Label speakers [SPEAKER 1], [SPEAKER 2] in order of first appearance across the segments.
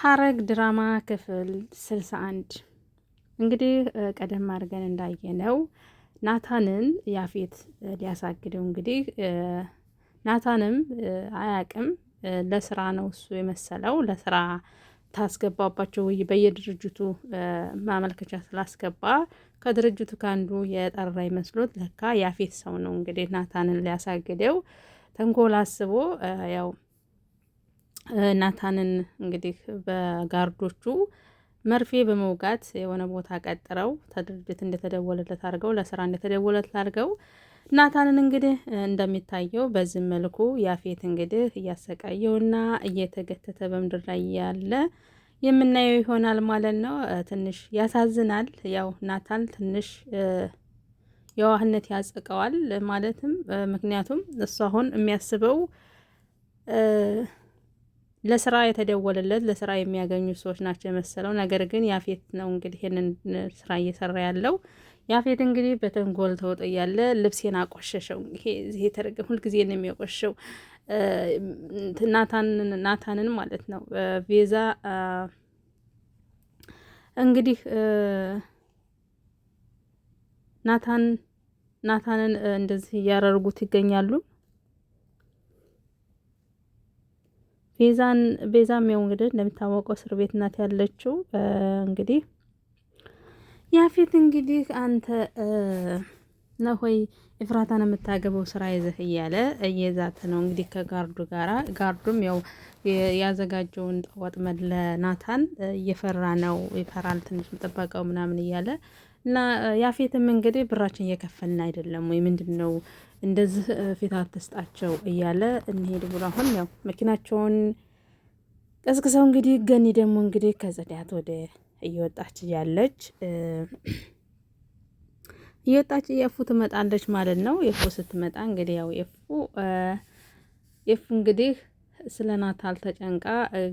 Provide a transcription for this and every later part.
[SPEAKER 1] ሐረግ ድራማ ክፍል 61 እንግዲህ ቀደም አድርገን እንዳየነው ናታንን ያፌት ሊያሳግደው እንግዲህ ናታንም አያቅም ለስራ ነው እሱ የመሰለው ለስራ ታስገባባቸው በየድርጅቱ ማመልከቻ ስላስገባ ከድርጅቱ ካንዱ የጠራ ይመስሎት ለካ ያፌት ሰው ነው እንግዲህ ናታንን ሊያሳግደው ተንኮል አስቦ ያው ናታንን እንግዲህ በጋርዶቹ መርፌ በመውጋት የሆነ ቦታ ቀጥረው ተድርጅት እንደተደወለለት አድርገው ለስራ እንደተደወለለት አድርገው ናታንን እንግዲህ እንደሚታየው በዚህ መልኩ ያፌት እንግዲህ እያሰቃየውና እየተገተተ በምድር ላይ ያለ የምናየው ይሆናል ማለት ነው። ትንሽ ያሳዝናል። ያው ናታን ትንሽ የዋህነት ያጸቀዋል ማለትም ምክንያቱም እሱ አሁን የሚያስበው ለስራ የተደወለለት ለስራ የሚያገኙ ሰዎች ናቸው የመሰለው። ነገር ግን ያፌት ነው እንግዲህ ይሄንን ስራ እየሰራ ያለው። ያፌት እንግዲህ በተንኮል ተውጦ ያለ ልብሴን አቆሸሸው። ይሄ ተረገም ሁል ጊዜ ነው የሚያቆሸው ናታንን ማለት ነው። ቤዛ እንግዲህ ናታንን እንደዚህ እያደረጉት ይገኛሉ። ቤዛም ያው እንግዲህ እንደሚታወቀው እስር ቤት ናት ያለችው። እንግዲህ ያፌት እንግዲህ አንተ ነው ሆይ ኤፍራታን የምታገበው ስራ ይዘህ እያለ እየዛተ ነው እንግዲህ ከጋርዱ ጋራ። ጋርዱም ያው ያዘጋጀውን ወጥመድ ለናታን እየፈራ ነው፣ ይፈራል ትንሽ ጥበቃው ምናምን እያለ እና ያፌትም እንግዲህ ብራችን እየከፈልን አይደለም ወይ ምንድነው እንደዚህ ፊት አትስጣቸው እያለ እንሄድ ብሎ አሁን ያው መኪናቸውን ቀስቅሰው እንግዲህ ገኒ ደግሞ እንግዲህ ከጽዳት ወደ እየወጣች የፉ ትመጣለች ማለት ነው። የፉ ስትመጣ እንግዲህ ያው የፉ እንግዲህ ስለ ናታል ተጨንቃ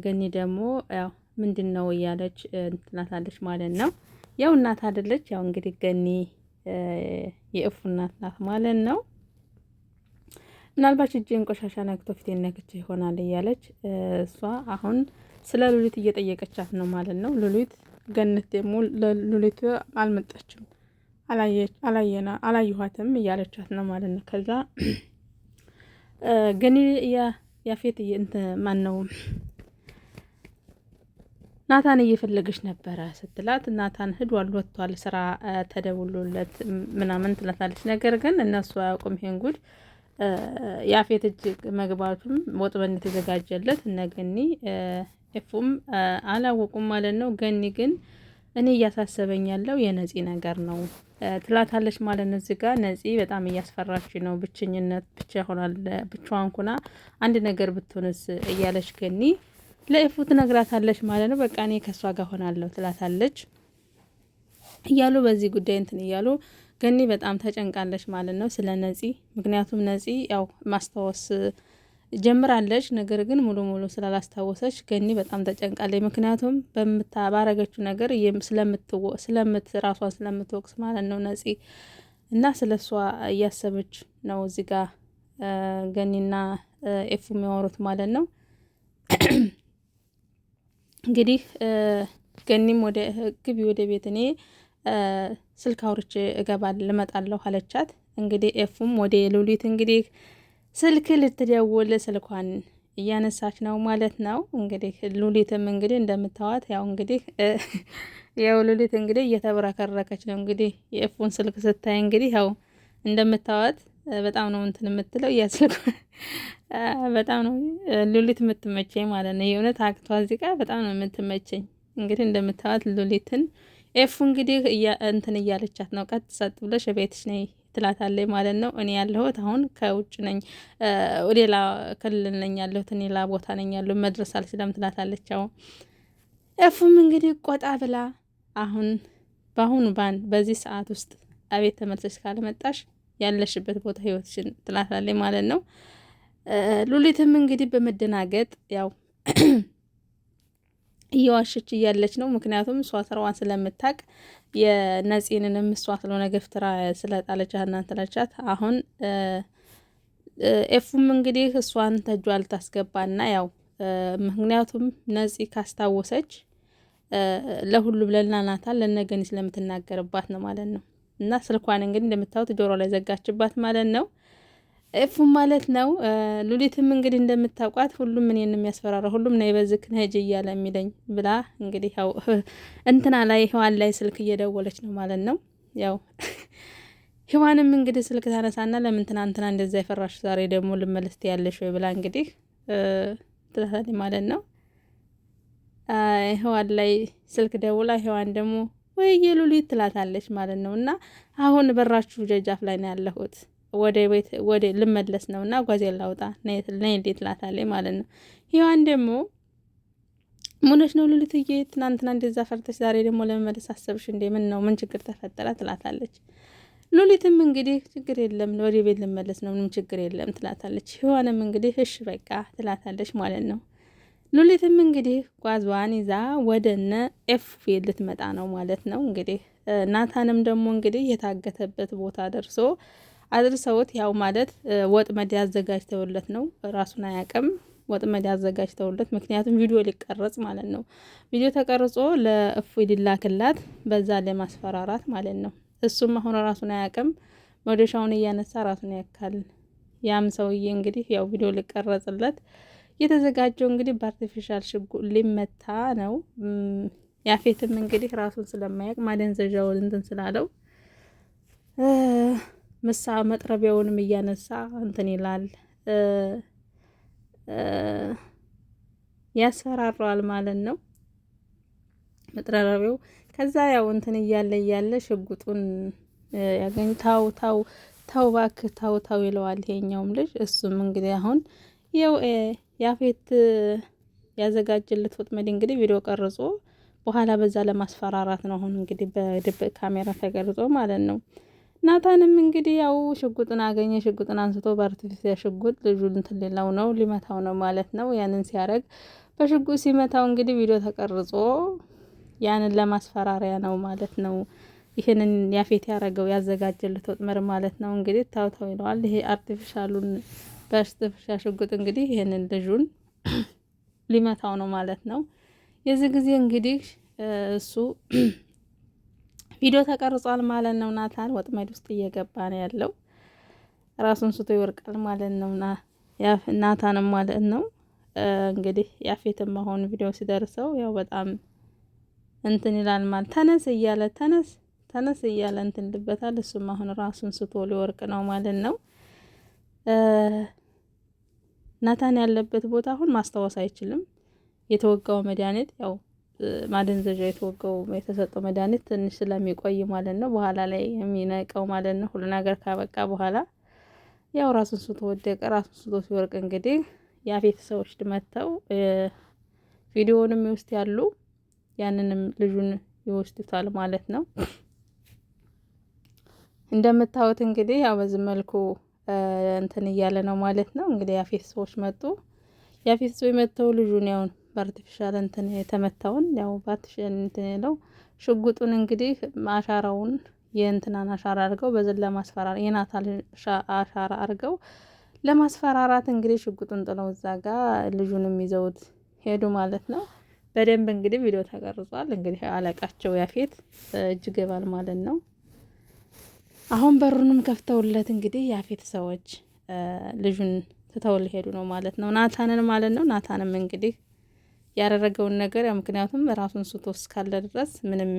[SPEAKER 1] ገኒ ደግሞ ያው ምንድነው እያለች እንትናታለች ማለት ነው። ያው እናት አይደለች ያው እንግዲህ ገኒ የእፉ እናት ናት ማለት ነው። ምናልባት እጄን ቆሻሻ ነክቶ ፊቴን ነክቼ ይሆናል እያለች እሷ አሁን ስለ ሉሊት እየጠየቀቻት ነው ማለት ነው። ሉሊት ገነት ደግሞ ሉሊት አልመጣችም አላየኋትም እያለቻት ነው ማለት ነው። ከዛ ግን ያፌት ማን ነው ናታን እየፈለገች ነበረ ስትላት ናታን ሄዷል ወጥቷል ስራ ተደውሎለት ምናምን ትላታለች። ነገር ግን እነሱ አያውቁም ይሄን ጉድ ያፌት እጅ መግባቱም ወጥመድ የተዘጋጀለት እነ ገኒ ኤፉም አላወቁም ማለት ነው። ገኒ ግን እኔ እያሳሰበኝ ያለው የነፂ ነገር ነው ትላታለች ማለት ነው። እዚህ ጋር ነፂ በጣም እያስፈራች ነው። ብቸኝነት ብቻ ሆናል ብቻዋን ኩና አንድ ነገር ብትሆንስ እያለች ገኒ ለኤፉ ትነግራታለች ማለት ነው። በቃ እኔ ከሷ ጋር ሆናለሁ ትላታለች እያሉ በዚህ ጉዳይ እንትን እያሉ ገኒ በጣም ተጨንቃለች ማለት ነው ስለ ነፂ። ምክንያቱም ነፂ ያው ማስታወስ ጀምራለች፣ ነገር ግን ሙሉ ስላላስታወሰች ገኒ በጣም ተጨንቃለች። ምክንያቱም ባረገችው ነገር ራሷን ስለምትወቅስ ማለት ነው ነፂ እና ስለሷ እያሰበች ነው እዚህ ጋር ገኒና ኤፉ የሚያወሩት ማለት ነው። እንግዲህ ገኒም ወደ ግቢ ወደ ቤት እኔ ስልክ አውርቼ ልመጣለሁ አለቻት። እንግዲህ ኤፉም ወደ ሉሊት እንግዲህ ስልክ ልትደውል ስልኳን እያነሳች ነው ማለት ነው። እንግዲህ ሉሊትም እንግዲህ እንደምታዋት ያው እንግዲህ ሉሊት እንግዲህ እየተብረከረከች ነው እንግዲህ የኤፉን ስልክ ስታይ እንግዲህ ያው እንደምታዋት በጣም ነው እንትን የምትለው እያስልኩ በጣም ነው ሉሊት የምትመቸኝ ማለት ነው። የእውነት አክቷ እዚህ ጋር በጣም ነው የምትመቸኝ። እንግዲህ እንደምታዋት ሉሊትን ኤፉ እንግዲህ እንትን እያለቻት ነው። ቀጥ ሰጥ ብለሽ ቤትሽ ነይ ትላታለች ማለት ነው። እኔ ያለሁት አሁን ከውጭ ነኝ፣ ሌላ ክልል ነኝ ያለሁት፣ ሌላ ቦታ ነኝ ያለሁ መድረስ አልችልም ትላታለች። አሁን ኤፉም እንግዲህ ቆጣ ብላ አሁን በዚህ ሰዓት ውስጥ አቤት ተመልሰሽ ካልመጣሽ ያለሽበት ቦታ ህይወትሽን ትላታለች ማለት ነው። ሉሊትም እንግዲህ በመደናገጥ ያው እየዋሸች እያለች ነው። ምክንያቱም እሷ ስራዋን ስለምታቅ የነፂንንም እሷ ስለሆነ ገፍትራ ስለጣለቻት እናንተላቻት አሁን ኤፉም እንግዲህ እሷን ተጇ ልታስገባና ያው ምክንያቱም ነፂ ካስታወሰች ለሁሉም ለናናታን ለነገኒ ስለምትናገርባት ነው ማለት ነው። እና ስልኳን እንግዲህ እንደምታዩት ጆሮ ላይ ዘጋችባት ማለት ነው። ኤፉም ማለት ነው። ሉሊትም እንግዲህ እንደምታውቋት ሁሉም እኔን የሚያስፈራራ ሁሉም ነይ በዝክ ነጅ እያለ የሚለኝ ብላ እንግዲህ ያው እንትና ላይ ሔዋን ላይ ስልክ እየደወለች ነው ማለት ነው። ያው ሔዋንም እንግዲህ ስልክ ታነሳና ለምን ትናንትና እንደዛ የፈራሽ ዛሬ ደግሞ ልመለስ ያለሽ ወይ ብላ እንግዲህ ትላታለች ማለት ነው። ሔዋን ላይ ስልክ ደውላ ሔዋን ደግሞ ወይ የሉሊት ትላታለች ማለት ነው። እና አሁን በራችሁ ደጃፍ ላይ ነው ያለሁት ወደ ቤት ወደ ልመለስ ነው እና ጓዜን ላውጣ ነይ እንዴት ትላታለች ማለት ነው። ሔዋን ደግሞ ሙነሽ ነው ሉሊትዬ ትናንትና እንደዛ ፈርተሽ ዛሬ ደግሞ ለመመለስ አሰብሽ እንዴ? ምን ነው ምን ችግር ተፈጠረ? ትላታለች። ሉሊትም እንግዲህ ችግር የለም ወደ ቤት ልመለስ ነው ምንም ችግር የለም ትላታለች። ሔዋንም እንግዲህ እሺ በቃ ትላታለች ማለት ነው። ሉሊትም እንግዲህ ጓዟን ይዛ ወደነ ኤፍ ቤት ልትመጣ ነው ማለት ነው። እንግዲህ ናታንም ደግሞ እንግዲህ የታገተበት ቦታ ደርሶ አድርሰውት ያው ማለት ወጥመድ ያዘጋጅተውለት ነው። ራሱን አያውቅም። ወጥመድ ያዘጋጅተውለት ምክንያቱም ቪዲዮ ሊቀረጽ ማለት ነው። ቪዲዮ ተቀርጾ ለእፉ ሊላክላት በዛ ለማስፈራራት ማለት ነው። እሱም አሁን ራሱን አያውቅም። መዶሻውን እያነሳ ራሱን ያካል። ያም ሰውዬ እንግዲህ ያው ቪዲዮ ሊቀረጽለት የተዘጋጀው እንግዲህ በአርቲፊሻል ሽጉጥ ሊመታ ነው። ያፌትም እንግዲህ ራሱን ስለማያውቅ ማደንዘዣውን እንትን ስላለው መጥረቢያውንም እያነሳ እንትን ይላል ያስፈራረዋል ማለት ነው። መጥረቢያው ከዛ ያው እንትን እያለ ሽጉጡን ያገኝ ታው እባክህ ታው ይለዋል ይሄኛውም ልጅ። እሱም እንግዲህ አሁን ያው ያፌት ያዘጋጀለት ወጥመድ እንግዲህ ቪዲዮ ቀርጾ በኋላ በዛ ለማስፈራራት ነው። አሁን እንግዲህ በድብቅ ካሜራ ተቀርጾ ማለት ነው። ናታንም እንግዲህ ያው ሽጉጥን አገኘ። ሽጉጥን አንስቶ በአርቲፊሻል ሽጉጥ ልጁን እንትን ሊለው ነው ሊመታው ነው ማለት ነው። ያንን ሲያረግ በሽጉጥ ሲመታው እንግዲህ ቪዲዮ ተቀርጾ ያንን ለማስፈራሪያ ነው ማለት ነው። ይሄንን ያፌት ያረገው ያዘጋጀለት ወጥመድ ማለት ነው። እንግዲህ ታው ይለዋል። ይሄ አርቲፊሻሉን በአርቲፊሻል ሽጉጥ እንግዲህ ይሄንን ልጁን ሊመታው ነው ማለት ነው። የዚህ ጊዜ እንግዲህ እሱ ቪዲዮ ተቀርጿል ማለት ነው። ናታን ወጥመድ ውስጥ እየገባ ነው ያለው። ራሱን ስቶ ይወርቃል ማለት ነው። ናታንም ማለት ነው እንግዲህ ያፌትም አሁን ቪዲዮ ሲደርሰው ያው በጣም እንትን ይላል ማለት ተነስ እያለ እንትን ልበታል። እሱም አሁን ራሱን ስቶ ሊወርቅ ነው ማለት ነው። ናታን ያለበት ቦታ አሁን ማስታወስ አይችልም። የተወጋው መድኃኒት ያው ማደንዘዣ የተሰጠው መድኃኒት ትንሽ ስለሚቆይ ማለት ነው በኋላ ላይ የሚነቀው ማለት ነው። ሁሉ ነገር ካበቃ በኋላ ያው ራሱን ስቶ ወደቀ። ራሱን ስቶ ሲወርቅ እንግዲህ ያፌት ሰዎች መጥተው ቪዲዮውንም ይወስድ ያሉ ያንንም ልጁን ይወስዱታል ማለት ነው። እንደምታዩት እንግዲህ ያው በዚህ መልኩ እንትን እያለ ነው ማለት ነው። እንግዲህ ያፌት ሰዎች መጡ። ያፌት ሰዎች መጥተው ልጁን ያው በአርቲፊሻል እንትን የተመታውን ያው በአርቲፊሻል እንትን ነው ሽጉጡን እንግዲህ አሻራውን የእንትናን አሻራ አድርገው በዚህ ለማስፈራራት የናታን አሻራ አድርገው ለማስፈራራት እንግዲህ ሽጉጡን ጥለው እዛ ጋር ልጁንም ይዘውት ሄዱ ማለት ነው። በደንብ እንግዲህ ቪዲዮ ተቀርጿል። እንግዲህ አለቃቸው ያፌት እጅ ገባል ማለት ነው። አሁን በሩንም ከፍተውለት እንግዲህ ያፌት ሰዎች ልጁን ትተው ሊሄዱ ነው ማለት ነው። ናታንን ማለት ነው። ናታንም እንግዲህ ያደረገውን ነገር ያው ምክንያቱም ራሱን ስቶ እስካለ ድረስ ምንም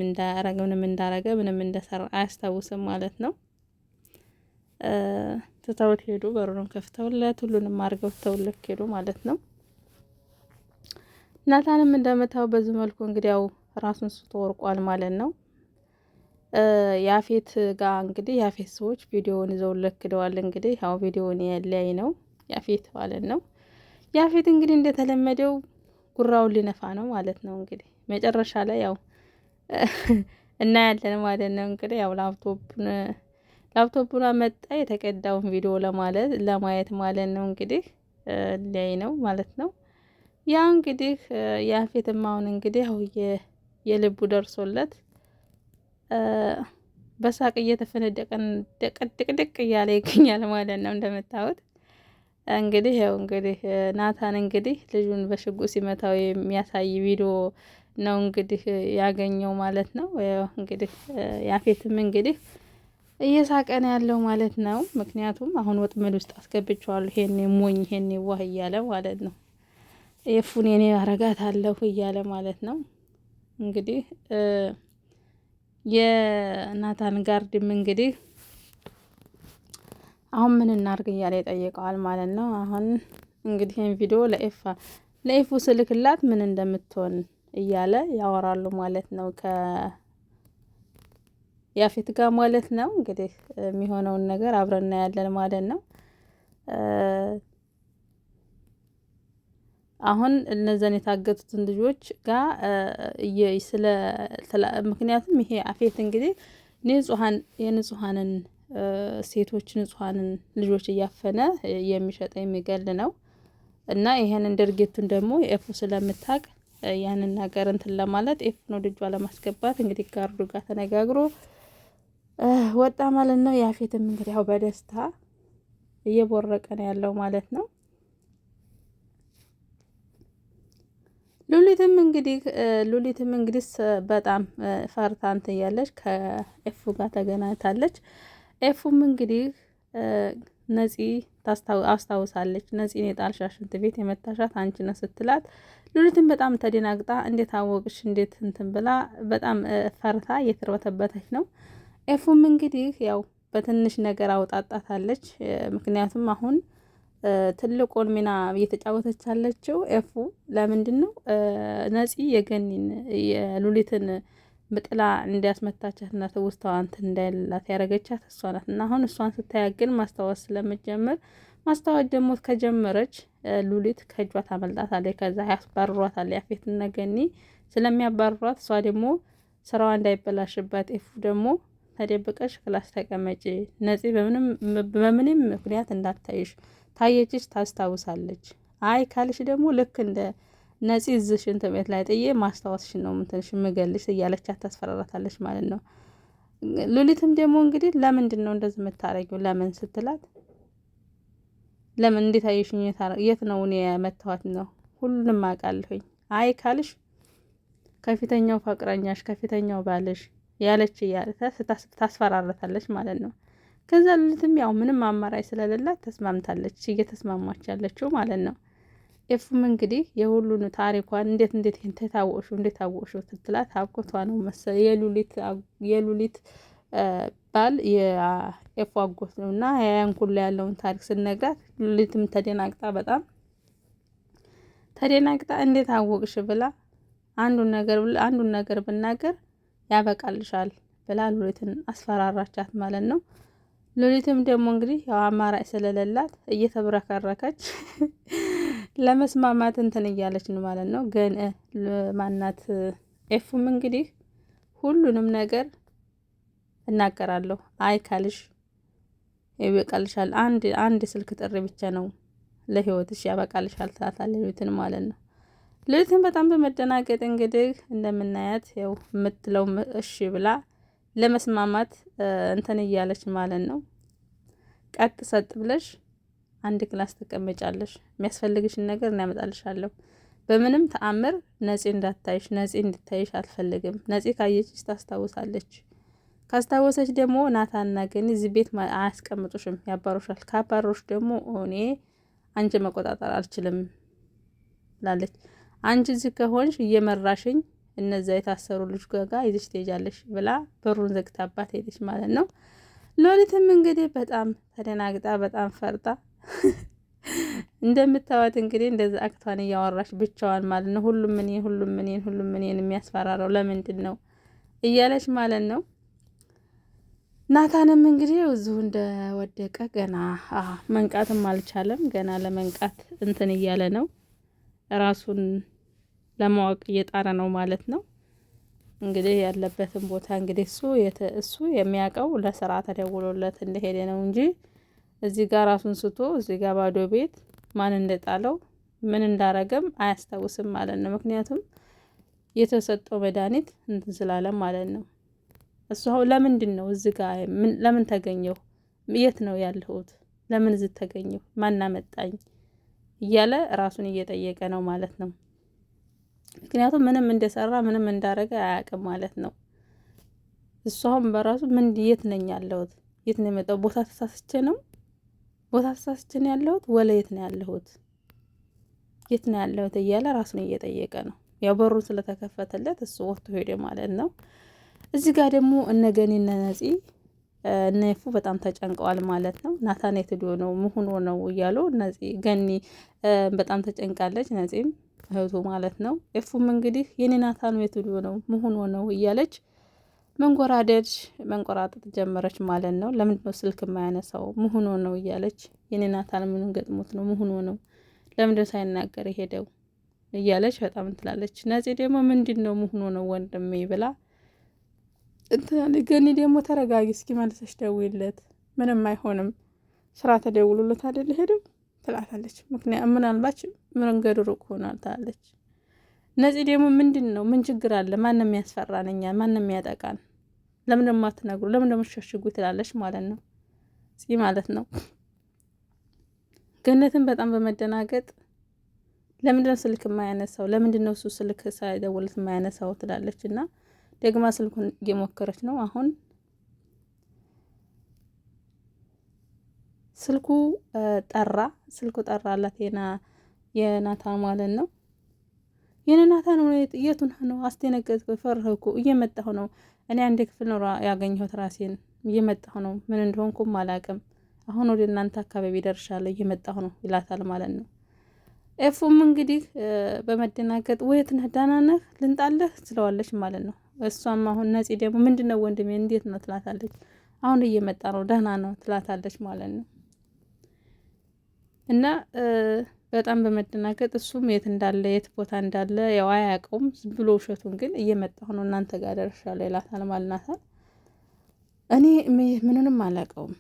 [SPEAKER 1] እንዳረገ ምንም እንደሰራ አያስታውስም ማለት ነው። ትተውት ሄዱ። በሩንም ከፍተውለት ሁሉንም አድርገው ትተውለት ሄዱ ማለት ነው። ናታንም እንደመታው በዚህ መልኩ እንግዲህ ያው ራሱን ስቶ ወርቋል ማለት ነው። ያፌት ጋር እንግዲህ ያፌት ሰዎች ቪዲዮውን ይዘው ለክደዋል። እንግዲህ ያው ቪዲዮውን ያለያይ ነው ያፌት ማለት ነው። ያፌት እንግዲህ እንደተለመደው ጉራውን ሊነፋ ነው ማለት ነው። እንግዲህ መጨረሻ ላይ ያው እናያለን ማለት ነው። እንግዲህ ያው ላፕቶፑን አመጣ የተቀዳውን ቪዲዮ ለማየት ማለት ነው። እንግዲህ ላይ ነው ማለት ነው። ያ እንግዲህ ያፌትም አሁን እንግዲህ ያው የልቡ ደርሶለት በሳቅ እየተፈነደቀን ድቅድቅ እያለ ይገኛል ማለት ነው። እንደምታዩት እንግዲህ ያው እንግዲህ ናታን እንግዲህ ልጁን በሽጉጥ ሲመታው የሚያሳይ ቪዲዮ ነው እንግዲህ ያገኘው ማለት ነው። ያው እንግዲህ ያፌትም እንግዲህ እየሳቀ ነው ያለው ማለት ነው። ምክንያቱም አሁን ወጥመድ ውስጥ አስገብቼዋለሁ ይሄኔ ሞኝ ይሄኔ ዋህ እያለ ማለት ነው። ኤፉን የኔ አረጋታለሁ እያለ ማለት ነው። እንግዲህ የናታን ጋርድም እንግዲህ አሁን ምን እናርግ እያለ ይጠይቀዋል ማለት ነው። አሁን እንግዲህ ይህን ቪዲዮ ለኤፉ ስልክላት ምን እንደምትሆን እያለ ያወራሉ ማለት ነው ከያፌት ጋር ማለት ነው። እንግዲህ የሚሆነውን ነገር አብረን እናያለን ማለት ነው። አሁን እነዛን የታገቱትን ልጆች ጋር ምክንያቱም ይሄ ያፌት እንግዲህ የንጹሐንን ሴቶች ንጹሐንን ልጆች እያፈነ የሚሸጥ የሚገል ነው እና ይሄንን ድርጊቱን ደግሞ ኤፉ ስለምታውቅ ያንን ነገር እንትን ለማለት ኤፉን ወደ እጇ ለማስገባት እንግዲህ ጋርዱ ጋር ተነጋግሮ ወጣ ማለት ነው። ያፌትም እንግዲህ ያው በደስታ እየቦረቀ ነው ያለው ማለት ነው። ሉሊትም እንግዲህ በጣም ፈርታ እንትን እያለች ከኤፉ ጋር ተገናኝታለች። ኤፉም እንግዲህ ነፂ አስታውሳለች። ነፂን የጣልሻት ሽንት ቤት የመታሻት አንቺ ነው ስትላት ሉሊትም በጣም ተደናግጣ እንዴት አወቅሽ እንዴት እንትን ብላ በጣም ፈርታ እየተርበተበተች ነው። ኤፉም እንግዲህ ያው በትንሽ ነገር አውጣጣታለች። ምክንያቱም አሁን ትልቁን ሚና እየተጫወተች ያለችው ኤፉ ለምንድን ነው ነፂ የሉሊትን ምጥላ እንዲያስመታቻትና ትውስታዋ እንትን እንዳይላት ያደረገቻት እሷ ናት። እና አሁን እሷን ስታያግን ማስታወስ ስለምትጀምር ማስታወስ ደግሞ ከጀመረች ሉሊት ከእጇ ታመልጣታለች። ከዛ ያስባርሯታል። ያፌትና ገኒ ስለሚያባርሯት እሷ ደግሞ ስራዋ እንዳይበላሽባት ኤፉ ደግሞ ተደብቀሽ ክላስ ተቀመጪ፣ ነፂ በምንም ምክንያት እንዳታይሽ፣ ታየችሽ ታስታውሳለች፣ አይ ካልሽ ደግሞ ልክ እንደ ነፂ እዚህ ሽንት ቤት ላይ ጥዬ ማስታወስሽን ነው ምንትንሽ ምገልሽ እያለቻት ታስፈራራታለች ማለት ነው። ሉሊትም ደግሞ እንግዲህ ለምንድን ነው እንደዚህ የምታረጊው ለምን ስትላት ለምን እንዴት አየሽኝ የት ነው እኔ የመታኋት ነው ሁሉንም አውቃለሁኝ፣ አይ ካልሽ ከፊተኛው ፍቅረኛሽ ከፊተኛው ባልሽ ያለች ታስፈራራታለች ማለት ነው። ከዛ ሉሊትም ያው ምንም አማራጭ ስለሌላት ተስማምታለች፣ እየተስማማች ያለችው ማለት ነው። ኤፉም እንግዲህ የሁሉን ታሪኳን እንዴት ይሄን ታወቅሽው ስትላት አጎቷ ነው መሰል የሉሊት ባል የኤፉ አጎት ነው እና ያን ሁሉ ያለውን ታሪክ ስነግራት ሉሊትም ተደናግጣ እንዴት አወቅሽ ብላ አንዱን ነገር ብናገር ያበቃልሻል ብላ ሉሊትን አስፈራራቻት ማለት ነው። ሉሊትም ደግሞ እንግዲህ ያው አማራጭ ስለሌላት እየተብረከረከች ለመስማማት እንትን እያለች ነው ማለት ነው። ግን ማናት ኤፉም እንግዲህ ሁሉንም ነገር እናገራለሁ፣ አይ ካልሽ ይበቃልሻል፣ አንድ ስልክ ጥሪ ብቻ ነው ለህይወትሽ ያበቃልሻል ትላታለች ሉሊትን ማለት ነው። ሉሊትን በጣም በመደናገጥ እንግዲህ እንደምናያት ያው የምትለው እሺ ብላ ለመስማማት እንትን እያለች ማለት ነው። ቀጥ ሰጥ ብለሽ አንድ ክላስ ተቀመጫለሽ፣ የሚያስፈልግሽን ነገር እናመጣልሻለሁ፣ በምንም ተአምር ነፂ እንድታይሽ አልፈልግም። ነፂ ካየችሽ ታስታውሳለች፣ ካስታወሰች ደግሞ ናታንና ገኒ እዚህ ቤት አያስቀምጡሽም፣ ያባሩሻል። ካባሮሽ ደግሞ እኔ አንቺ መቆጣጠር አልችልም ላለች፣ አንቺ እዚህ ከሆንሽ እየመራሽኝ እነዛ የታሰሩ ልጅ ጋጋ ይዘሽ ትሄጃለሽ ብላ በሩን ዘግታባት ሄደች ማለት ነው። ሉሊትም እንግዲህ በጣም ተደናግጣ በጣም ፈርጣ እንደምታዋት እንግዲህ እንደዛ አክቷን እያወራሽ ብቻዋን ማለት ነው። ሁሉም እኔን የሚያስፈራራው ለምንድን ነው እያለች ማለት ነው። ናታንም እንግዲህ እዚሁ እንደወደቀ ገና መንቃትም አልቻለም። ገና ለመንቃት እንትን እያለ ነው፣ ራሱን ለማወቅ እየጣረ ነው ማለት ነው። እንግዲህ ያለበትን ቦታ እንግዲህ እሱ የሚያውቀው ለስራ ተደውሎለት እንደሄደ ነው እንጂ እዚህ ጋር ራሱን ስቶ እዚህ ጋር ባዶ ቤት ማን እንደጣለው ምን እንዳረገም አያስታውስም ማለት ነው። ምክንያቱም የተሰጠው መድኃኒት እንትን ስላለ ማለት ነው። እሱ አሁን ለምንድን ነው እዚህ ጋር ለምን ተገኘው የት ነው ያለሁት ለምን እዚህ ተገኘሁ? ማን አመጣኝ? እያለ ራሱን እየጠየቀ ነው ማለት ነው። ምክንያቱም ምንም እንደሰራ ምንም እንዳረገ አያውቅም ማለት ነው። እሷም በራሱ ምን የት ነኝ ያለሁት? የት ነው የመጣው? ቦታ ተሳስቼ ነው ያለሁት ወለ የት ነው ያለሁት? የት ነው ያለሁት እያለ ራሱን እየጠየቀ ነው። ያው በሩን ስለተከፈተለት እሱ ወጥቶ ሄደ ማለት ነው። እዚህ ጋር ደግሞ እነገኒ ነፂ እነፉ በጣም ተጨንቀዋል ማለት ነው። ናታን የት ሄዶ ነው መሆኑ ነው እያሉ ገኒ በጣም ተጨንቃለች። ነፂም እህቱ ማለት ነው። ኤፉም እንግዲህ የኔ ናታን የት ሄዶ ነው መሆኑ ነው እያለች መንቆራጠጥ ጀመረች ማለት ነው። ለምንድነው ስልክ የማያነሳው መሆኑ ነው እያለች የኔ ናታን ምኑን ገጥሞት ነው መሆኑ ነው ለምንድነው ሳይናገር ሄደው እያለች በጣም እንትላለች። ነፂ ደግሞ ምንድነው መሆኑ ነው ወንድሜ ብላ ገኒ ደግሞ ተረጋጊ እስኪ መልሰሽ ደውይለት፣ ምንም አይሆንም፣ ስራ ተደውሎለት አይደል ሄደው ትላታለች። ምናልባት መንገዱ ሩቅ ሆኗል ትላለች። ነፂ ደግሞ ምንድነው ምን ችግር አለ? ማንም ያስፈራን? እኛን ማንም ያጠቃን? ለምን ደሞ አትነግሩ? ለምን ደሞ ሸሽጉ? ትላለች ማለት ነው ማለት ነው። ገነትን በጣም በመደናገጥ ለምንድነው ስልክ የማያነሳው? ለምንድነው እሱ ስልክ ሳይደውልት የማያነሳው? ትላለች እና ደግማ ስልኩን እየሞከረች ነው። አሁን ስልኩ ጠራላት የናታን ማለት ነው። የናታን የቱን ነው አስደነገጥኩ፣ ፈርህኩ፣ እየመጣሁ ነው እኔ አንድ ክፍል ነው ያገኘሁት ራሴን፣ እየመጣሁ ነው፣ ምን እንደሆንኩም አላውቅም፣ አሁን ወደ እናንተ አካባቢ ደርሻለሁ፣ እየመጣሁ ነው ይላታል ማለት ነው። ኤፉም እንግዲህ በመደናገጥ ወይት ነህ? ደህና ነህ? ልንጣለህ ትለዋለች ማለት ነው። እሷም አሁን ነፂ ደግሞ ምንድነው ወንድሜ እንዴት ነው ትላታለች። አሁን እየመጣ ነው ደህና ነው ትላታለች ማለት ነው። እና በጣም በመደናገጥ እሱም የት እንዳለ የት ቦታ እንዳለ ያው አያውቀውም ብሎ ውሸቱን ግን እየመጣሁ ነው እናንተ ጋር ደርሻለሁ ይላታል ማለት ነው። እኔ ምንንም አላውቀውም፣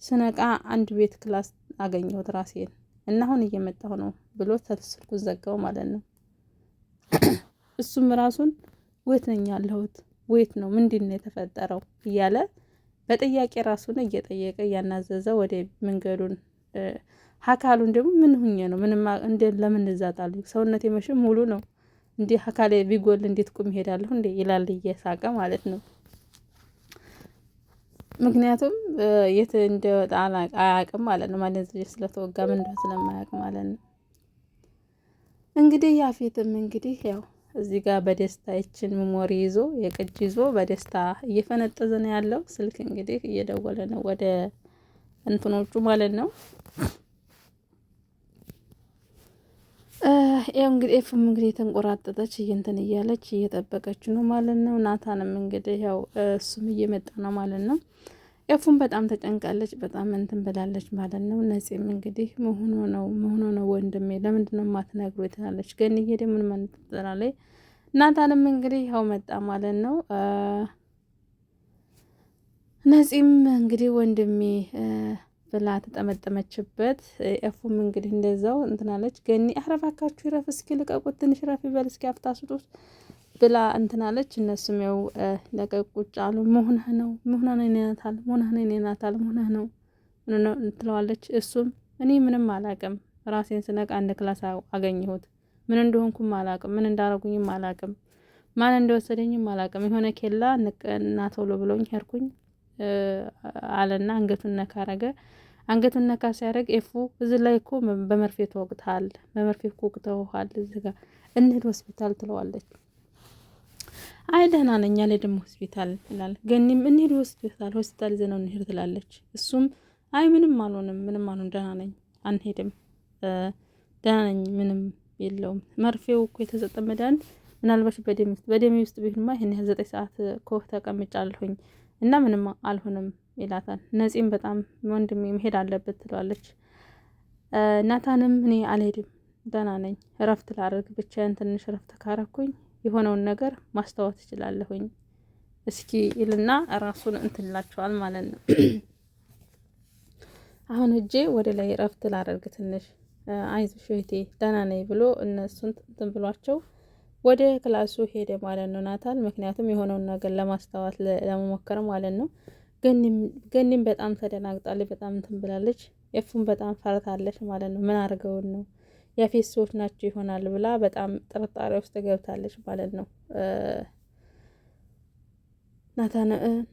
[SPEAKER 1] ስነቃ አንድ ቤት ክላስ አገኘሁት ራሴን እና አሁን እየመጣሁ ነው ብሎ ስልኩን ዘጋው ማለት ነው። እሱም ራሱን ወይት ነኝ ያለሁት ወይት ነው ምንድነው የተፈጠረው እያለ በጥያቄ ራሱን እየጠየቀ እያናዘዘ ወደ መንገዱን አካሉን ደግሞ ምን ሁኜ ነው ምንም እንደ ለምን እዛጣሉ ሰውነቴ መቼም ሙሉ ነው እንዴ አካሌ ቢጎል እንዴት ቁም ሄዳለሁ እንዴ ይላል እየሳቀ ማለት ነው። ምክንያቱም የት እንደወጣ አያውቅም ማለት ነው። ማለት ስለተወጋ ምን እንደሆነ ስለማያውቅ ማለት ነው። እንግዲህ ያፌትም እንግዲህ ያው እዚህ ጋር በደስታ ይችን ሚሞሪ ይዞ የቅጅ ይዞ በደስታ እየፈነጠዘ ነው ያለው። ስልክ እንግዲህ እየደወለ ነው ወደ እንትኖቹ ማለት ነው። ያው እንግዲህ ኤፍም እንግዲህ የተንቆራጠጠች እንትን እያለች እየጠበቀች ነው ማለት ነው። ናታንም እንግዲህ ያው እሱም እየመጣ ነው ማለት ነው። ኤፉም በጣም ተጨንቃለች፣ በጣም እንትን ብላለች ማለት ነው። ነፂም እንግዲህ መሆኑ ነው ወንድሜ ለምንድን ነው የማትነግሩ ትላለች። ገንዬ ደግሞ ምን ማለት ትላለች። ናታንም እንግዲህ ያው መጣ ማለት ነው። ነፂም እንግዲህ ወንድሜ ብላ ተጠመጠመችበት። ኤፉም እንግዲህ እንደዛው እንትናለች። ገኒ አረፋካችሁ ረፍ እስኪ ልቀቁት፣ ትንሽ ረፍ ይበል እስኪ አፍታስጡት ብላ እንትናለች። እነሱም ያው ለቀቁጭ አሉ። መሆንህ ነው ትለዋለች። እሱም እኔ ምንም አላቅም፣ ራሴን ስነቃ አንድ ክላስ አገኘሁት፣ ምን እንደሆንኩም አላቅም፣ ምን እንዳረጉኝም አላቅም፣ ማን እንደወሰደኝም አላቅም፣ የሆነ ኬላ እና ቶሎ ብሎኝ ሄድኩኝ አለና አንገቱን ነካ አረገ። አንገቱን ነካ ሲያደርግ ኤፉ እዚህ ላይ እኮ በመርፌ ተወግተሃል፣ በመርፌ እኮ ወግተውሃል፣ እዚህ ጋር እንሂድ ሆስፒታል ትለዋለች። አይ ደህና ነኝ አልሄድም ሆስፒታል ይላል። ገኒም እንሂድ ሆስፒታል ይዘነው እንሂድ ትላለች። እሱም አይ ምንም አልሆንም ደህና ነኝ አንሄድም፣ ደህና ነኝ ምንም የለውም፣ መርፌው እኮ የተሰጠ መድኃኒት ምናልባት በደሜ ውስጥ ቢሆንማ ይሄን ያህል 9 ሰዓት እኮ ተቀምጫለሁኝ እና ምንም አልሆንም ይላታል። ነፂም በጣም ወንድሜ መሄድ አለበት ትለዋለች። ናታንም እኔ አልሄድም ደህና ነኝ፣ እረፍት ላድርግ ብቻዬን ትንሽ እረፍት ካረኩኝ የሆነውን ነገር ማስታወስ እችላለሁኝ እስኪ ይልና ራሱን እንትንላቸዋል ማለት ነው። አሁን እጄ ወደ ላይ እረፍት ላደርግ ትንሽ አይዞሽ እህቴ ደህና ነኝ ብሎ እነሱን እንትን ብሏቸው ወደ ክላሱ ሄደ ማለት ነው ናታን። ምክንያቱም የሆነውን ነገር ለማስታወስ ለመሞከር ማለት ነው። ገኒም በጣም ተደናግጣለች፣ በጣም እንትን ብላለች። ኤፉን በጣም ፈርታለች ማለት ነው። ምን አድርገውን ነው የፌስ ሰዎች ናቸው ይሆናል ብላ በጣም ጥርጣሬ ውስጥ ገብታለች ማለት ነው።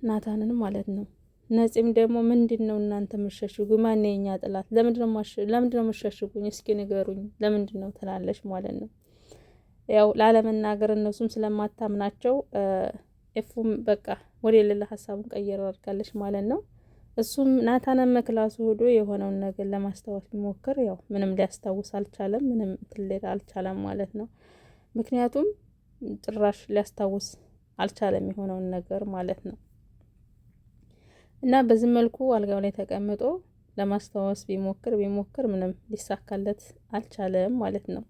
[SPEAKER 1] ናታንን ማለት ነው። ነፂም ደግሞ ምንድን ነው እናንተ የምትሸሽጉ? ማን የኛ ጥላት? ለምንድን ነው የምትሸሽጉኝ? እስኪ ንገሩኝ፣ ለምንድን ነው ትላለች ማለት ነው። ያው ላለመናገር እነሱም ስለማታምናቸው ኤፉም በቃ ወደ ሌላ ሀሳቡን ቀየር አድርጋለች ማለት ነው። እሱም ናታንን መክላሱ ሄዶ የሆነውን ነገር ለማስታወስ ቢሞክር ያው ምንም ሊያስታውስ አልቻለም፣ ምንም ትልል አልቻለም ማለት ነው። ምክንያቱም ጭራሽ ሊያስታውስ አልቻለም የሆነውን ነገር ማለት ነው። እና በዚህ መልኩ አልጋው ላይ ተቀምጦ ለማስታወስ ቢሞክር ምንም ሊሳካለት አልቻለም ማለት ነው።